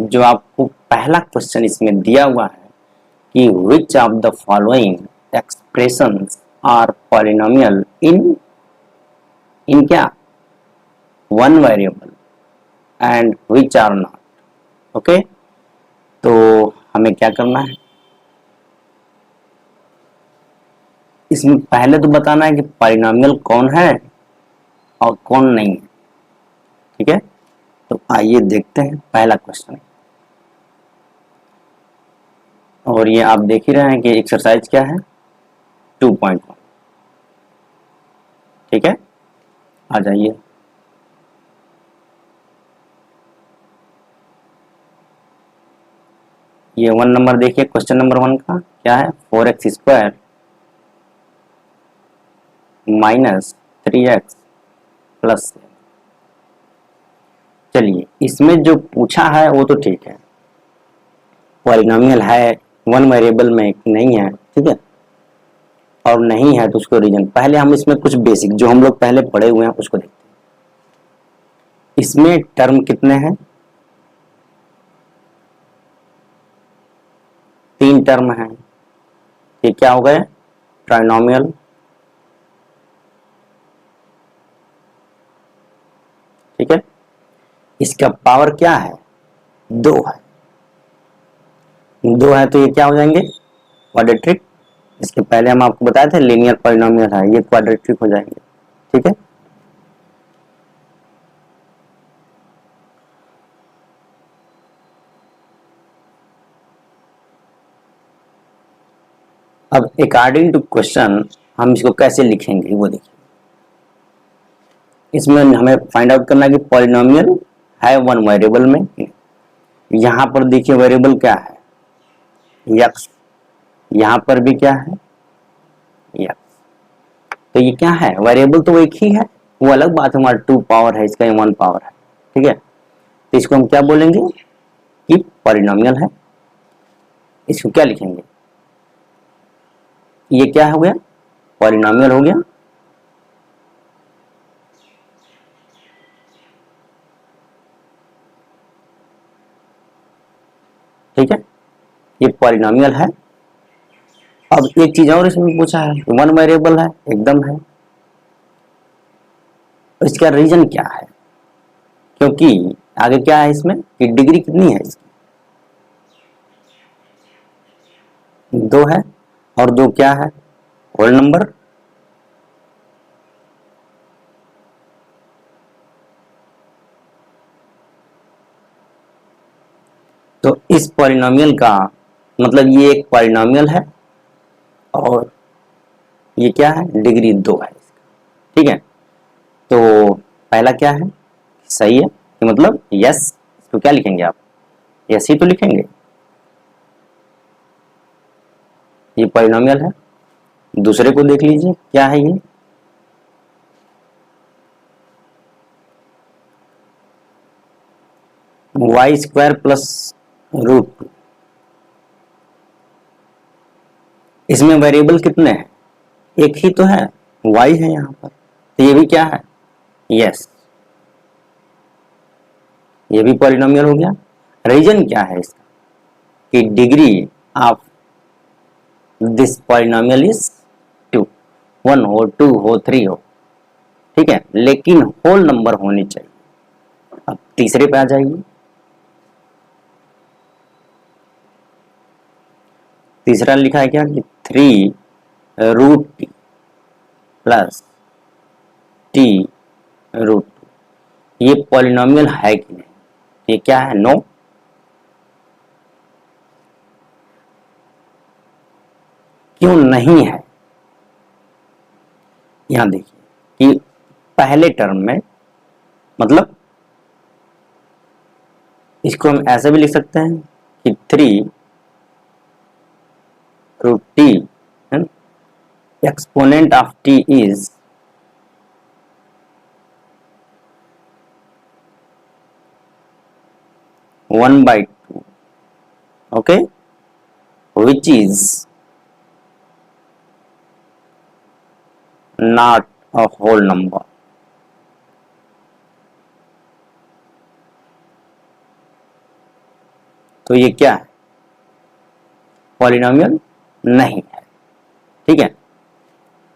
जो आपको पहला क्वेश्चन इसमें दिया हुआ है कि which of the following expressions are polynomial in in क्या one variable and which are not. Okay, तो हमें क्या करना है, इसमें पहले तो बताना है कि पॉलिनोमियल कौन है और कौन नहीं है। ठीक है, तो आइए देखते हैं पहला क्वेश्चन। और ये आप देख ही रहे हैं कि एक्सरसाइज क्या है, 2.1। ठीक है, आ जाइए। ये 1 नंबर देखिए, क्वेश्चन नंबर 1 का क्या है, 4x² माइनस 3x प्लस। चलिए, इसमें जो पूछा है वो तो ठीक है, पॉलिनोमियल है, वन वेरिएबल में नहीं है। ठीक है, और नहीं है तो उसको रीजन। पहले हम इसमें कुछ बेसिक जो हम लोग पहले पढ़े हुए हैं उसको देखते हैं। इसमें टर्म कितने हैं, 3 टर्म हैं। ये क्या हो गए, ट्राइनोमियल। ठीक है, इसका पावर क्या है, 2 है। 2 है तो ये क्या हो जाएंगे, क्वाड्रेटिक। इसके पहले हम आपको बताए थे लीनियर पॉलिनोमियल है, ये क्वाड्रेटिक हो जाएंगे। ठीक है, अब अकॉर्डिंग टू क्वेश्चन हम इसको कैसे लिखेंगे वो देखिए। इसमें हमें फाइंड आउट करना है कि पॉलिनोमियल है वन वेरिएबल में। यहां पर देखिए वेरिएबल क्या है, x। यहां पर भी क्या है, x। तो ये क्या है, वेरिएबल तो एक ही है, वो अलग बात है, हमारा 2 पावर है, इसका 1 पावर है। ठीक है, तो इसको हम क्या बोलेंगे कि पॉलिनोमियल है। इसको क्या लिखेंगे, ये क्या हो गया, पॉलिनोमियल हो गया। ठीक है, ये पॉलिनोमियल है। अब एक चीज और इसमें पूछा है, वन वेरिएबल है, एकदम है। इसका रीजन क्या है, क्योंकि आगे क्या है इसमें कि डिग्री कितनी है इसकी, 2 है। और 2 क्या है, होल नंबर। तो इस पॉलिनोमियल का मतलब ये एक पॉलिनोमियल है और ये क्या है, डिग्री 2 है इसका। ठीक है, तो पहला क्या है, सही है, कि मतलब यस। तो क्या लिखेंगे आप, यस ही तो लिखेंगे, ये पॉलिनोमियल है। दूसरे को देख लीजिए क्या है, ये y² प्लस √2। इसमें वेरिएबल कितने हैं, एक ही तो है, y है यहाँ पर। तो ये भी क्या है, यस, ये भी पॉलिनोमियल हो गया। रीजन क्या है इसका कि degree of this polynomial is 2, 1 हो, 2 हो, 3 हो। ठीक है, लेकिन होल नंबर होने चाहिए। अब तीसरे पे आ जाइए। तीसरा लिखा है क्या कि 3√t प्लस t√2। ये पॉलिनोमियल है कि नहीं, ये क्या है, नो। क्यों नहीं है, यहां देखिए कि पहले टर्म में, मतलब इसको हम ऐसे भी लिख सकते हैं कि 3√t exponent of t is 1/2, okay, which is not a whole number। तो ये क्या है, पॉलिनोमियल नहीं है। ठीक है,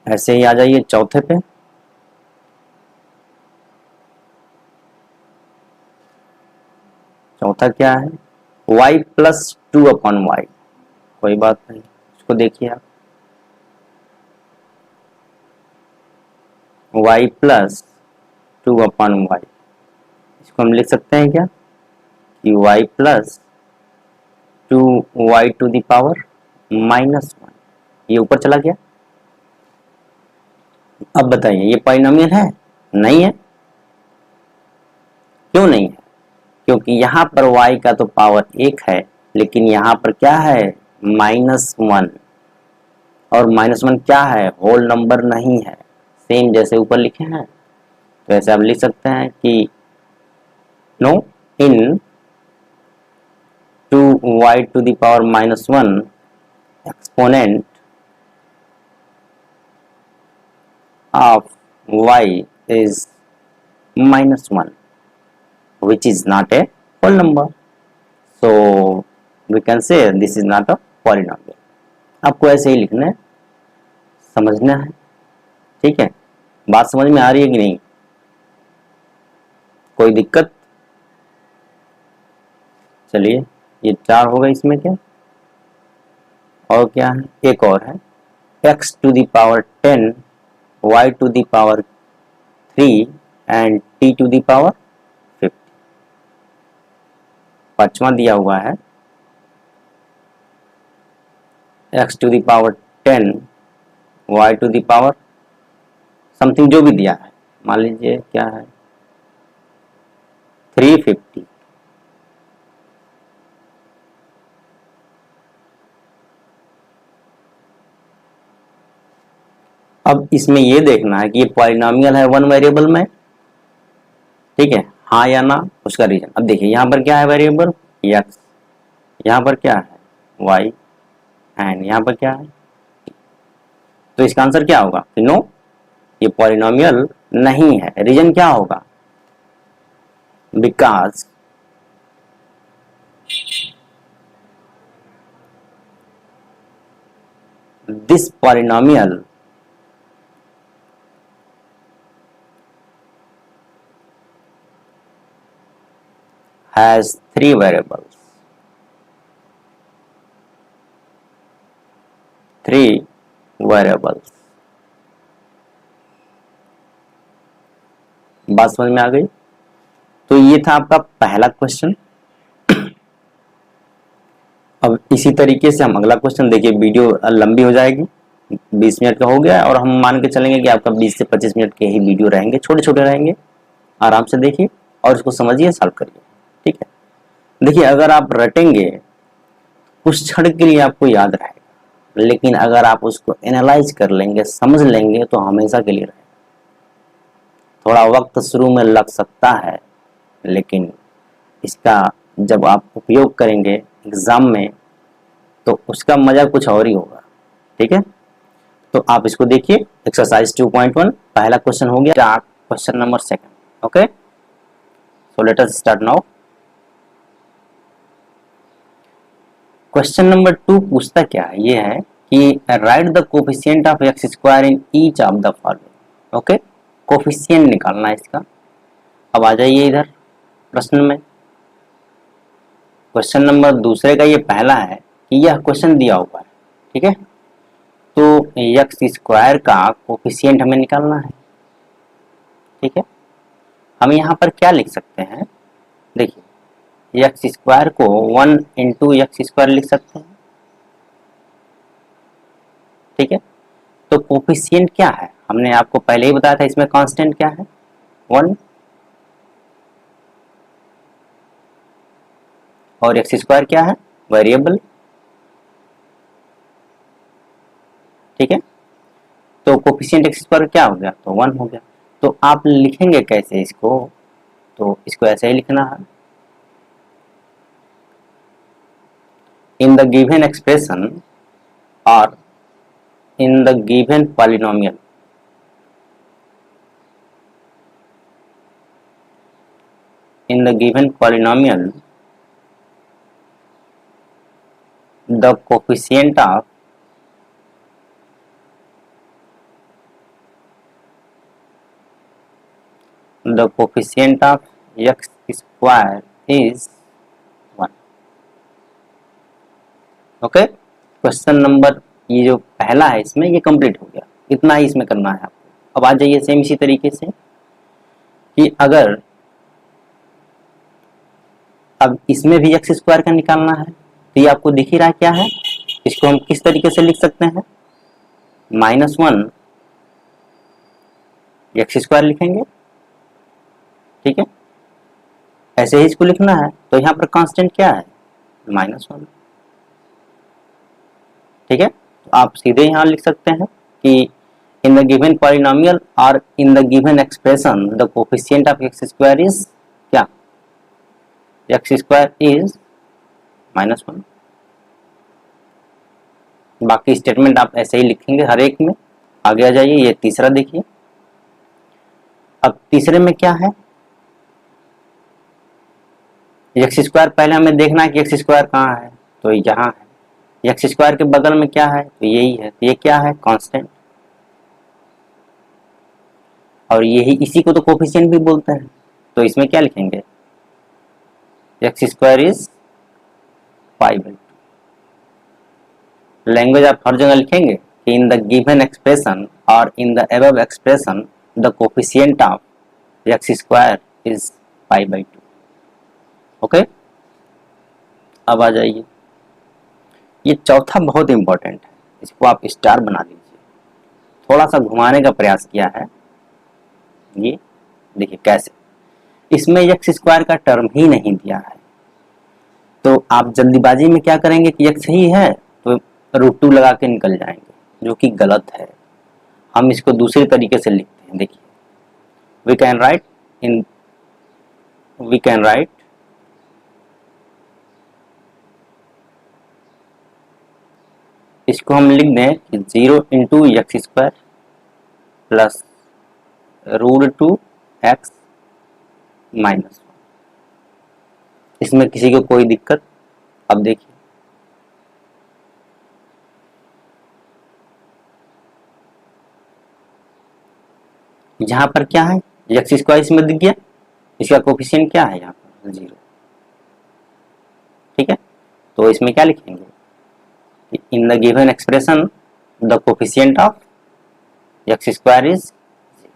ऐसे ही आ जाइए चौथे पे। चौथा क्या है, y प्लस 2/y। कोई बात नहीं, इसको देखिए आप, y प्लस 2/y, इसको हम लिख सकते हैं क्या कि y प्लस 2y टू द पावर -1। ये ऊपर चला गया। अब बताइए ये पॉलिनोमियल है? नहीं है। क्यों नहीं है? क्योंकि यहाँ पर y का तो पावर 1 है, लेकिन यहाँ पर क्या है, -1, और -1 क्या है, होल नंबर नहीं है। सेम जैसे ऊपर लिखे हैं, तो ऐसे आप लिख सकते हैं कि no in 2y to the power -1 exponent of y is -1, which is not a whole number, so we can say this is not a polynomial। आपको ऐसे ही लिखना है, समझना है। ठीक है, बात समझ में आ रही है कि नहीं, कोई दिक्कत? चलिए, ये 4 होगा, इसमें क्या और क्या है, एक और है, x to the power 10, y to the power 3 and t to the power 50। पांचवा दिया हुआ है x to the power 10, y to the power something जो भी दिया है, मान लीजिए क्या है 350। अब इसमें ये देखना है कि ये पॉलिनोमियल है वन वेरिएबल में, ठीक है, हाँ या ना, उसका रीजन। अब देखिए यहाँ पर क्या है, वेरिएबल x, यहाँ पर क्या है y, एंड यहाँ पर क्या है, तो इसका आंसर क्या होगा कि नो, ये पॉलिनोमियल नहीं है। रीजन क्या होगा, because this polynomial has 3 variables, 3 variables। बात समझ में आ गई? तो ये था आपका पहला क्वेश्चन। अब इसी तरीके से हम अगला क्वेश्चन देखिए, वीडियो लंबी हो जाएगी, 20 मिनट का हो गया, और हम मान के चलेंगे कि आपका 20 से 25 मिनट के ही वीडियो रहेंगे, छोटे छोटे रहेंगे। आराम से देखिए और इसको समझिए, सॉल्व करिए। ठीक है, देखिए अगर आप रटेंगे कुछ क्षण के लिए आपको याद रहेगा, लेकिन अगर आप उसको एनालाइज कर लेंगे, समझ लेंगे, तो हमेशा के लिए रहेगा। थोड़ा वक्त शुरू में लग सकता है, लेकिन इसका जब आप उपयोग करेंगे एग्जाम में, तो उसका मजा कुछ और ही होगा। ठीक है, तो आप इसको देखिए, एक्सरसाइज 2.1 पहला क्वेश्चन हो गया, question number 2। Okay, so let us start now. Question number 2 पूछता क्या है, ये है कि right the coefficient of x square in each of the following. Okay, coefficient निकालना है इसका। अब आ जाइए इधर प्रश्न में, क्वेश्चन नंबर दूसरे का ये पहला है कि यह क्वेश्चन दिया हुआ है। ठीक है, तो एक्स स्क्वायर का कोफिशिएंट हमें निकालना है। ठीक है, हम यहाँ पर क्या लिख सकते हैं, देखिए एक्स स्क्वायर को 1 इंटू एक्स स्क्वायर लिख सकते हैं। ठीक है, तो कोफिशिएंट क्या है, हमने आपको पहले ही बताया था, इसमें कांस्टेंट क्या है 1, और एक्स स्क्वायर क्या है, वेरिएबल। ठीक है, तो कोफिशिएंट एक्स स्क्वायर क्या हो गया, तो 1 हो गया। तो आप लिखेंगे कैसे इसको, तो इसको ऐसे ही लिखना है, इन द गिवन एक्सप्रेशन और in the given polynomial, in the given polynomial the coefficient of x square is 1। Okay, question number ये जो पहला है इसमें ये कंप्लीट हो गया, इतना ही इसमें करना है आपको। अब आ जाइए सेम इसी तरीके से कि अगर अब इसमें भी एक्स स्क्वायर का निकालना है तो ये आपको दिख ही रहा है क्या है, इसको हम किस तरीके से लिख सकते हैं, -1 एक्स स्क्वायर लिखेंगे, ठीक है, ऐसे ही इसको लिखना है। तो यहाँ पर कांस्टेंट क्या है, -1, ठीक है। तो आप सीधे यहाँ लिख सकते हैं कि इन द गिवन पॉलिनोमियल और in the given expression the coefficient of x square is क्या, एक्स स्क्वायर इज -1। बाकी स्टेटमेंट आप ऐसे ही लिखेंगे हर एक में। आगे आ जाइए, ये तीसरा देखिए। अब तीसरे में क्या है, एक्स स्क्वायर पहले हमें देखना है कि एक्स स्क्वायर कहाँ है, तो यहाँ है। एक्स स्क्वायर के बगल में क्या है, तो यही है। तो ये क्या है, कांस्टेंट, और यही इसी को तो कोफिशिएंट भी बोलते हैं। तो इसमें क्या लिखेंगे, एक्स स्क्वायर इज 5/2। लैंग्वेज आप हर जगह लिखेंगे कि इन द गिवन एक्सप्रेशन और in the above expression the coefficient of x square is 5/2। Okay, अब आ जाइए, ये चौथा बहुत इंपॉर्टेंट है, इसको आप स्टार बना दीजिए। थोड़ा सा घुमाने का प्रयास किया है, ये देखिए कैसे, इसमें एक्स स्क्वायर का टर्म ही नहीं दिया है। तो आप जल्दीबाजी में क्या करेंगे कि एक्स ही है तो √2 लगा के निकल जाएंगे, जो कि गलत है। हम इसको दूसरे तरीके से लिखते हैं, देखिए, वी कैन राइट इसको हम लिख दें कि 0 into x square plus √2x -1। इसमें किसी को कोई दिक्कत, अब देखिए यहाँ पर क्या है, एक्स स्क्वायर इसमें दिख गया, इसका कोफिशिएंट क्या है यहाँ पर 0, ठीक है। तो इसमें क्या लिखेंगे, in the given expression the coefficient of x square is 0.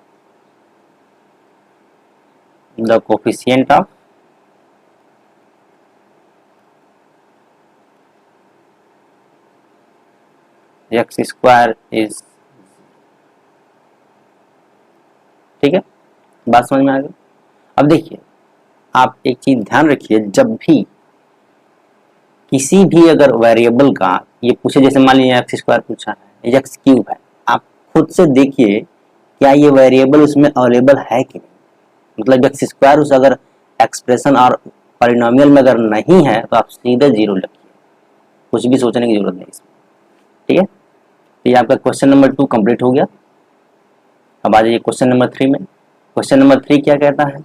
The coefficient of x square is, ठीक है, बात समझ में आ गई। अब देखिए, आप एक चीज ध्यान रखिए, जब भी किसी भी अगर वेरिएबल का ये पूछे, जैसे मान लीजिए एक्स स्क्वायर पूछा है, एक्स क्यूब है, आप खुद से देखिए क्या ये वेरिएबल उसमें अवेलेबल है कि नहीं। मतलब एक्स स्क्वायर उस अगर एक्सप्रेशन और पॉलिनोमियल में अगर नहीं है तो आप सीधे 0 लिखिए, कुछ भी सोचने की जरूरत नहीं इसमें, ठीक है। तो ये आपका क्वेश्चन नंबर 2 कंप्लीट हो गया। अब आ जाइए क्वेश्चन नंबर 3 में। क्वेश्चन नंबर 3 क्या कहता है,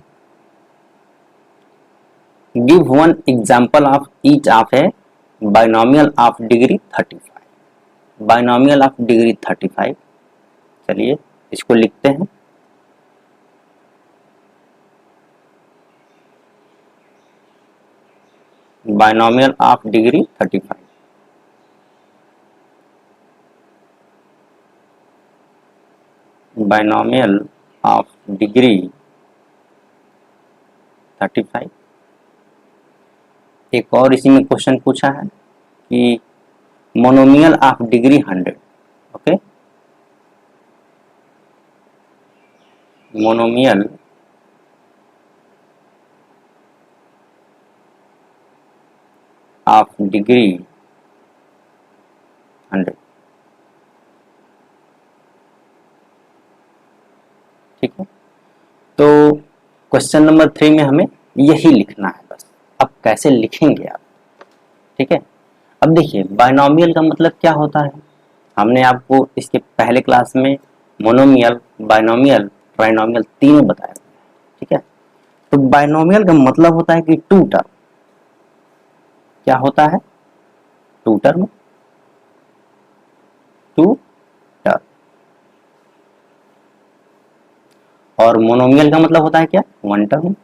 give one example of each of A binomial of degree 35। Binomial of degree 35, चलिए इसको लिखते हैं। Binomial of degree 35, binomial of degree 35। एक और इसी में क्वेश्चन पूछा है कि monomial of degree 100। Okay, monomial of degree 100, ठीक है। तो क्वेश्चन नंबर 3 में हमें यही लिखना है बस। अब कैसे लिखेंगे आप, ठीक है। अब देखिए, बाइनोमियल का मतलब क्या होता है, हमने आपको इसके पहले क्लास में मोनोमियल, बाइनोमियल, ट्राइनोमियल तीनों बताया, ठीक है। तो बाइनोमियल का मतलब होता है कि 2 टर्म, क्या होता है, 2 टू टर्म, टू टर्म। और मोनोमियल का मतलब होता है क्या, वन टर्म।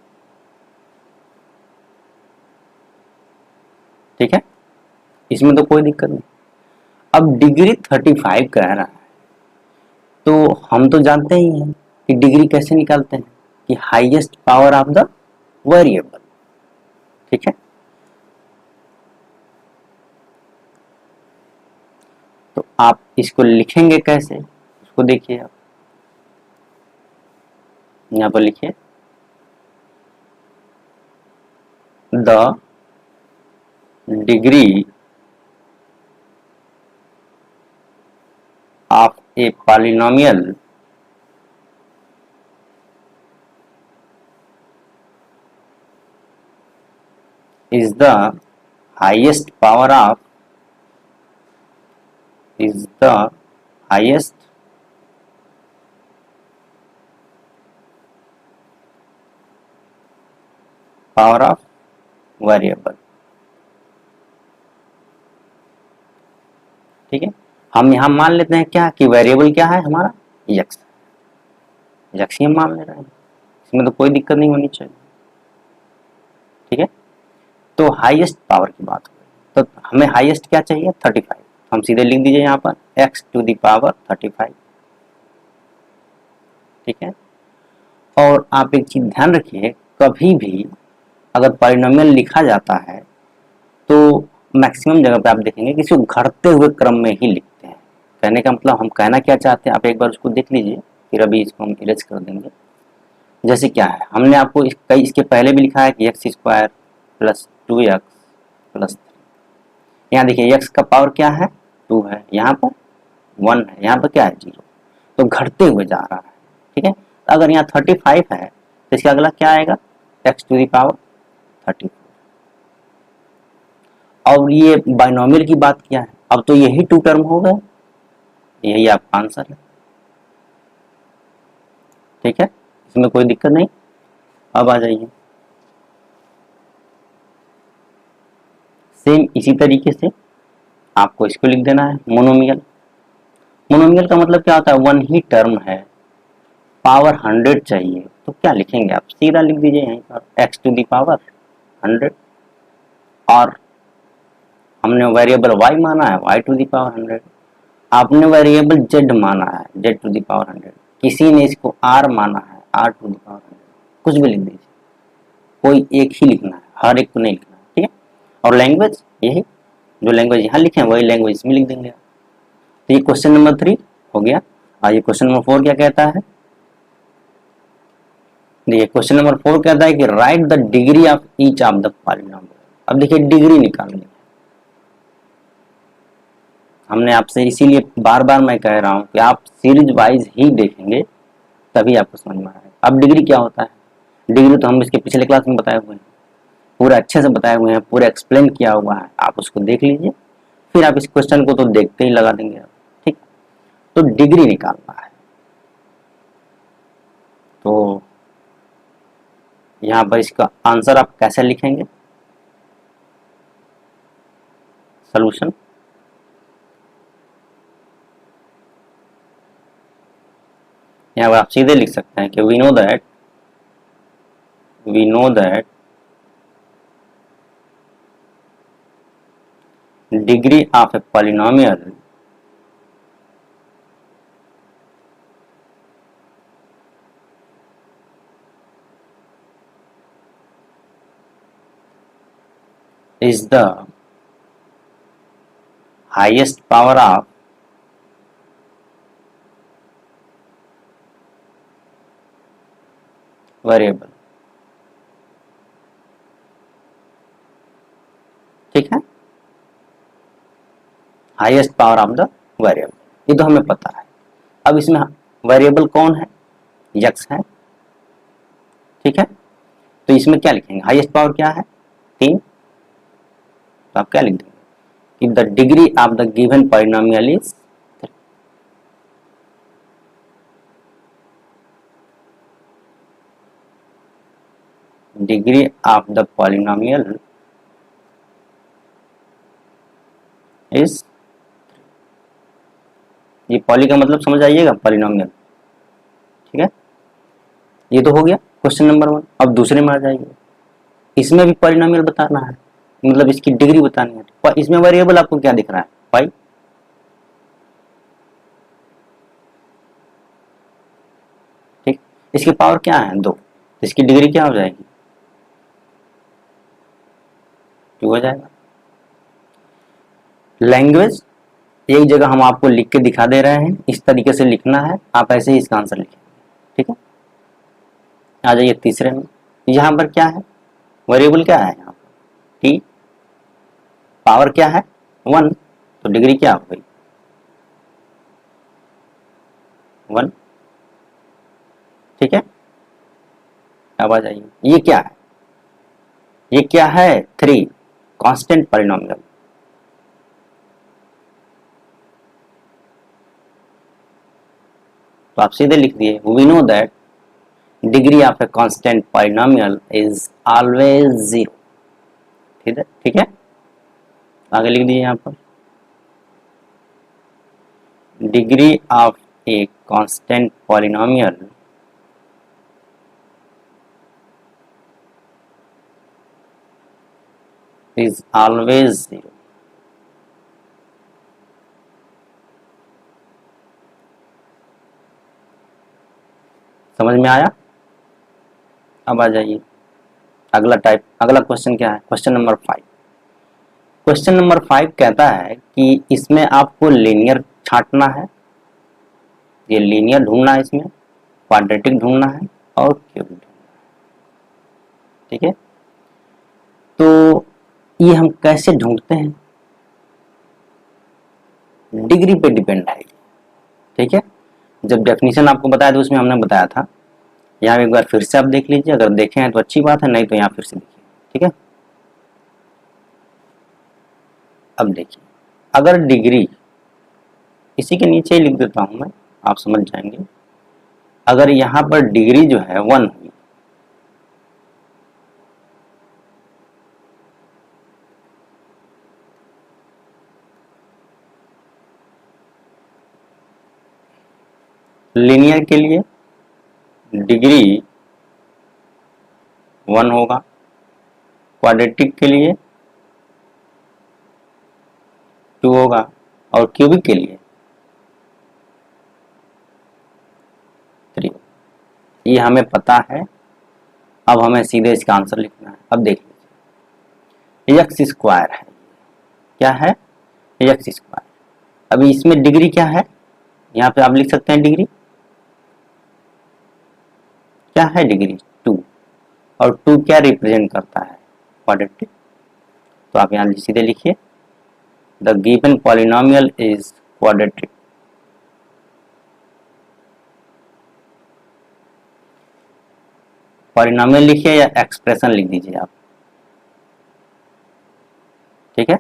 ठीक है, इसमें तो कोई दिक्कत नहीं। अब डिग्री 35 कह रहा है, तो हम तो जानते ही हैं कि डिग्री कैसे निकालते हैं, कि highest power of the variable. ठीक है, तो आप इसको लिखेंगे कैसे, उसको देखिए। आप यहां पर लिखिए, the degree of a polynomial is the highest power of is the highest power of variable। ठीक है, हम यहां मान लेते हैं क्या, कि वेरिएबल क्या है हमारा, यक्स। यक्स ही हम मान ले रहे हैं, इसमें तो कोई दिक्कत नहीं होनी चाहिए। ठीक है, तो हाईएस्ट पावर की बात हो, तो हमें हाईएस्ट क्या चाहिए, 35। हम सीधे लिख दीजिए यहाँ पर x टू द पावर 35। ठीक है, और आप एक चीज ध्यान रखिए, कभी भी अगर पॉलिनोमियल लिखा जाता है तो मैक्सिमम जगह पे आप देखेंगे कि इसको घटते हुए क्रम में ही लिखते हैं। कहने का मतलब हम कहना क्या चाहते हैं, आप एक बार उसको देख लीजिए, फिर अभी इसको हम इरेज कर देंगे। जैसे क्या है, हमने आपको इसके पहले भी लिखा है कि x square plus 2x plus 3। यहाँ देखिए एक्स का पावर क्या है, 2 है, यहाँ पर 1 है, यहाँ पर क्या है, 0। तो घटते हुए जा रहा है। ठीक है, तो अगर यहाँ 35 है तो इसका अगला क्या आएगा, एक्स टू द पावर 34। और ये बाइनोमियल की बात किया है, अब तो यही टू टर्म हो गए, यही आपका आंसर है। ठीक है, इसमें कोई दिक्कत नहीं। अब आ जाइए, सेम इसी तरीके से आपको इसको लिख देना है, मोनोमियल। मोनोमियल का मतलब क्या होता है, वन ही टर्म है, पावर 100 चाहिए, तो क्या लिखेंगे आप, सीधा लिख दीजिए यहीं पर एक्स टू द पावर 100। और हमने वेरिएबल y माना है, y टू द पावर 100। आपने वेरिएबल z माना है, z टू द पावर 100। किसी ने इसको r माना है, r टू द पावर 100। कुछ भी लिख दीजिए, कोई एक ही लिखना है, हर एक को नहीं लिखना है। ठीक है, और लैंग्वेज यही, जो लैंग्वेज यहाँ लिखे हैं वही लैंग्वेज इसमें लिख देंगे। तो ये क्वेश्चन नंबर 3 हो गया। और ये क्वेश्चन नंबर 4 क्या कहता है, देखिए क्वेश्चन नंबर 4 कहता है कि right the degree of each of the polynomial. अब देखिए डिग्री निकालनी है हमने आपसे, इसीलिए बार बार मैं कह रहा हूं कि आप सीरीज वाइज ही देखेंगे तभी आपको समझ में आएगा। अब डिग्री क्या होता है, डिग्री तो हम इसके पिछले क्लास में बताए हुए हैं, पूरे अच्छे से बताए हुए हैं, पूरे एक्सप्लेन किया हुआ है, आप उसको देख लीजिए, फिर आप इस क्वेश्चन को तो देखते ही लगा देंगे आप। ठीक, तो डिग्री निकालना है, तो यहाँ पर इसका आंसर आप कैसे लिखेंगे, सॉल्यूशन। यहाँ पर आप सीधे लिख सकते हैं कि we know that degree of a polynomial is the highest power of variable। ठीक है, highest power of the variable, ये तो हमें पता है। अब इसमें वेरिएबल कौन है, यक्स है। ठीक है, तो इसमें क्या लिखेंगे, हाईएस्ट पावर क्या है, 3। तो आप क्या लिख देंगे कि the degree of the given polynomial is 3। Degree of the polynomial is, ये पॉली का मतलब समझ आइएगा, पॉलिनोमियल। ठीक है, ये तो हो गया क्वेश्चन नंबर 1। अब दूसरे में आ जाइए, इसमें भी पॉलिनोमियल बताना है, मतलब इसकी डिग्री बतानी है। इसमें वेरिएबल आपको क्या दिख रहा है, पाई। ठीक, इसकी पावर क्या है, 2, तो इसकी डिग्री क्या हो जाएगी, 2 हो जाएगा। लैंग्वेज एक जगह हम आपको लिख के दिखा दे रहे हैं, इस तरीके से लिखना है, आप ऐसे ही इसका आंसर लिखें। ठीक है, आ जाइए तीसरे में। यहाँ पर क्या है, वेरिएबल क्या है यहाँ पर, टी, पावर क्या है 1, तो डिग्री क्या हो गई 1। ठीक है, अब आ जाइए, ये क्या है, ये क्या है 3, कांस्टेंट पॉलिनोमियल। तो आप सीधे लिख दिए, we know that degree of a constant polynomial is always 0। ठीक है, ठीक है, आगे लिख दिए यहाँ पर, degree of a constant polynomial is always 0। समझ में आया। अब आ जाइए अगला टाइप, अगला क्वेश्चन क्या है, क्वेश्चन नंबर 5। क्वेश्चन नंबर 5 कहता है कि इसमें आपको लीनियर छांटना है, ये लीनियर ढूंढना है, इसमें क्वाड्रेटिक ढूंढना है और क्यूबिक ढूंढना है। ठीक है, तो ये हम कैसे ढूंढते हैं, डिग्री पे डिपेंड है। ठीक है, जब डेफिनेशन आपको बताया था उसमें हमने बताया था, यहाँ एक बार फिर से आप देख लीजिए, अगर देखे हैं तो अच्छी बात है, नहीं तो यहाँ फिर से देखिए। ठीक है, अब देखिए, अगर डिग्री, इसी के नीचे ही लिख देता हूं मैं, आप समझ जाएंगे। अगर यहाँ पर डिग्री जो है 1 हुई, लीनियर के लिए डिग्री 1 होगा, क्वाड्रेटिक के लिए 2 होगा और क्यूबिक के लिए 3 होगा। ये हमें पता है, अब हमें सीधे इसका आंसर लिखना है। अब देख लीजिए, एक्स स्क्वायर है, क्या है एक्स स्क्वायर। अभी इसमें डिग्री क्या है, यहाँ पे आप लिख सकते हैं डिग्री क्या है, डिग्री 2, और 2 क्या रिप्रेजेंट करता है, क्वाड्रेटिक। तो आप यहाँ सीधे लिखिए, the given polynomial is quadratic. Polynomial लिखिए या एक्सप्रेशन लिख दीजिए आप। ठीक है,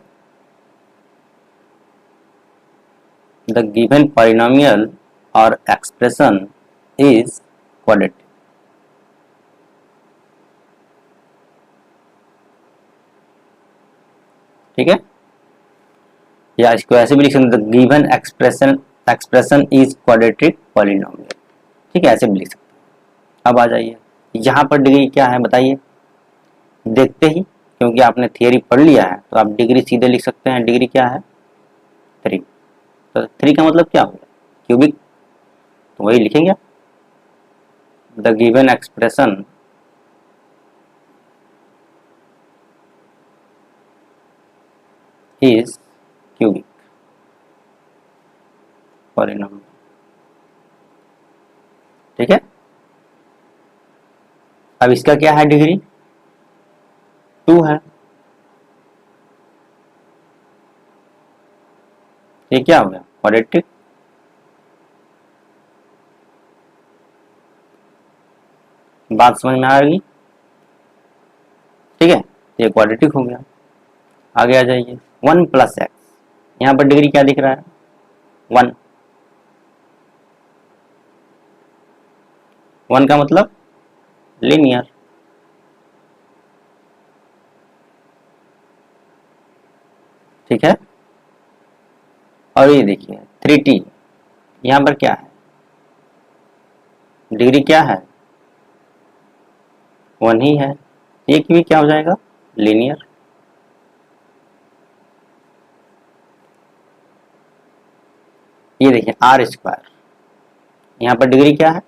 द गिवन पॉलिनोमियल और एक्सप्रेशन इज क्वाड्रेटिक। ठीक है, या इसको ऐसे भी लिख सकते, the given expression is quadratic polynomial. ठीक है, ऐसे भी लिख सकते हैं। अब आ जाइए, यहाँ पर डिग्री क्या है बताइए, देखते ही, क्योंकि आपने थियरी पढ़ लिया है तो आप डिग्री सीधे लिख सकते हैं। डिग्री क्या है 3, तो 3 का मतलब क्या होगा, क्यूबिक, तो वही लिखेंगे, the given expression is cubic polynomial. ठीक है, अब इसका क्या है, डिग्री 2 है, ये क्या हो गया क्वाड्रेटिक। बात समझ में आ गई। ठीक है, ये क्वाड्रेटिक हो गया। आगे आ जाइए, 1 प्लस एक्स, यहाँ पर डिग्री क्या दिख रहा है 1, 1 का मतलब लीनियर। ठीक है, और ये देखिए 3t, यहाँ पर क्या है, डिग्री क्या है, 1 ही है। एक भी क्या हो जाएगा, लीनियर। ये देखिए आर स्क्वायर, यहाँ पर डिग्री क्या है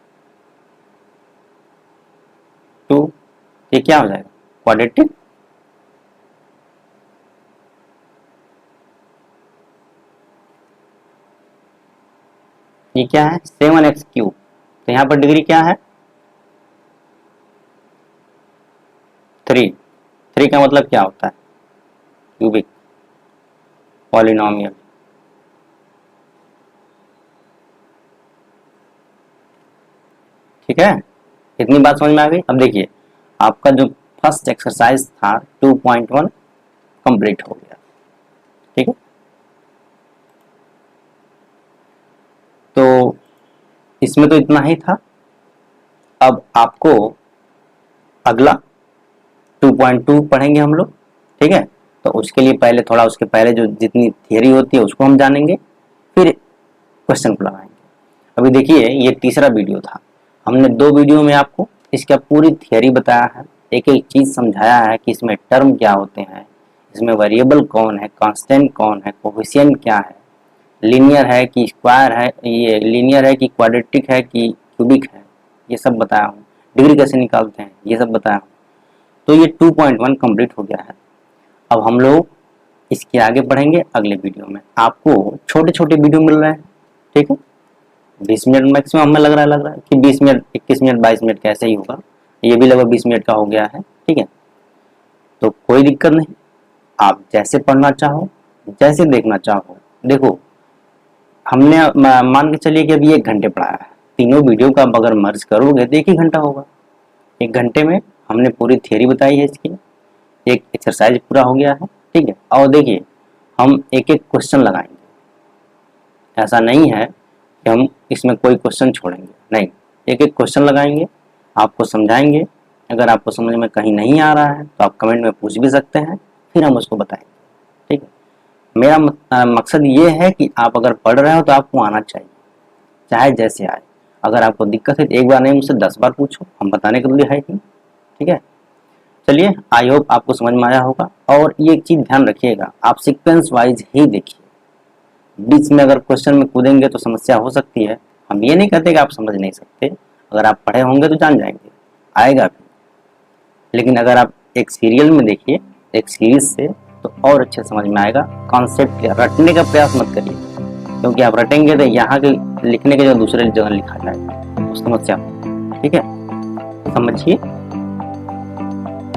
2, ये क्या हो जाएगा, क्वाड्रेटिक। ये क्या है 7x क्यूब, तो यहाँ पर डिग्री क्या है 3। 3 का मतलब क्या होता है, क्यूबिक पॉलिनोमियल। ठीक है, इतनी बात समझ में आ गई। अब देखिए आपका जो फर्स्ट एक्सरसाइज था 2.1 कंप्लीट हो गया। ठीक है, तो इसमें तो इतना ही था। अब आपको अगला 2.2 पढ़ेंगे हम लोग। ठीक है, तो उसके लिए पहले थोड़ा, उसके पहले जो जितनी थियरी होती है उसको हम जानेंगे, फिर क्वेश्चन को लगाएंगे। अभी देखिए ये तीसरा वीडियो था, हमने 2 वीडियो में आपको इसका पूरी थियरी बताया है, एक एक चीज समझाया है कि इसमें टर्म क्या होते हैं, इसमें वेरिएबल कौन है, कांस्टेंट कौन है, कोफिशिएंट क्या है, लीनियर है कि स्क्वायर है, ये लीनियर है कि क्वाड्रेटिक है कि क्यूबिक है, ये सब बताया हूँ। डिग्री कैसे निकालते हैं ये सब बताया हूँ। तो ये 2.1 कंप्लीट हो गया है। अब हम लोग इसके आगे पढ़ेंगे अगले वीडियो में। आपको छोटे छोटे वीडियो मिल रहे हैं। ठीक है, 20 मिनट मैक्सिमम हमें लग रहा है कि 20 मिनट 21 मिनट 22 मिनट कैसे ही होगा, ये भी लगभग 20 मिनट का हो गया है। ठीक है, तो कोई दिक्कत नहीं, आप जैसे पढ़ना चाहो, जैसे देखना चाहो देखो। हमने मान के चलिए कि अभी 1 घंटे पढ़ाया है, तीनों वीडियो का अगर मर्ज करोगे तो 1 ही घंटा होगा। 1 घंटे में हमने पूरी थियरी बताई है, इसकी एक एक्सरसाइज पूरा हो गया है। ठीक है, और देखिए हम एक एक क्वेश्चन लगाएंगे, ऐसा नहीं है कि हम इसमें कोई क्वेश्चन छोड़ेंगे, नहीं, एक एक क्वेश्चन लगाएंगे, आपको समझाएंगे। अगर आपको समझ में कहीं नहीं आ रहा है तो आप कमेंट में पूछ भी सकते हैं, फिर हम उसको बताएंगे। ठीक है, मेरा मकसद ये है कि आप अगर पढ़ रहे हो तो आपको आना चाहिए, चाहे जैसे आए। अगर आपको दिक्कत है तो एक बार नहीं, मुझसे 10 बार पूछो, हम बताने के लिए है ही। ठीक है, चलिए, आई होप आपको समझ में आया होगा। और ये एक चीज ध्यान रखिएगा, आप सीक्वेंस वाइज ही देखिए, बीच में अगर क्वेश्चन में कूदेंगे तो समस्या हो सकती है। हम ये नहीं कहते कि आप समझ नहीं सकते, अगर आप पढ़े होंगे तो जान जाएंगे, आएगा भी। लेकिन अगर आप एक सीरियल में देखिए, एक सीरीज से, तो और अच्छे समझ में आएगा। कॉन्सेप्ट रटने का प्रयास मत करिए, क्योंकि आप रटेंगे तो यहाँ के लिखने के जो दूसरे जगह लिखा जाएगा, उस समस्या। ठीक है, समझिए,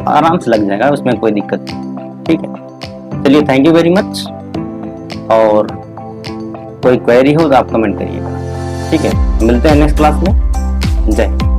आराम से लग जाएगा, उसमें कोई दिक्कत नहीं। ठीक है, चलिए, थैंक यू वेरी मच। और कोई क्वेरी हो तो आप कमेंट करिएगा। ठीक है, मिलते हैं नेक्स्ट क्लास में। जय हिंद।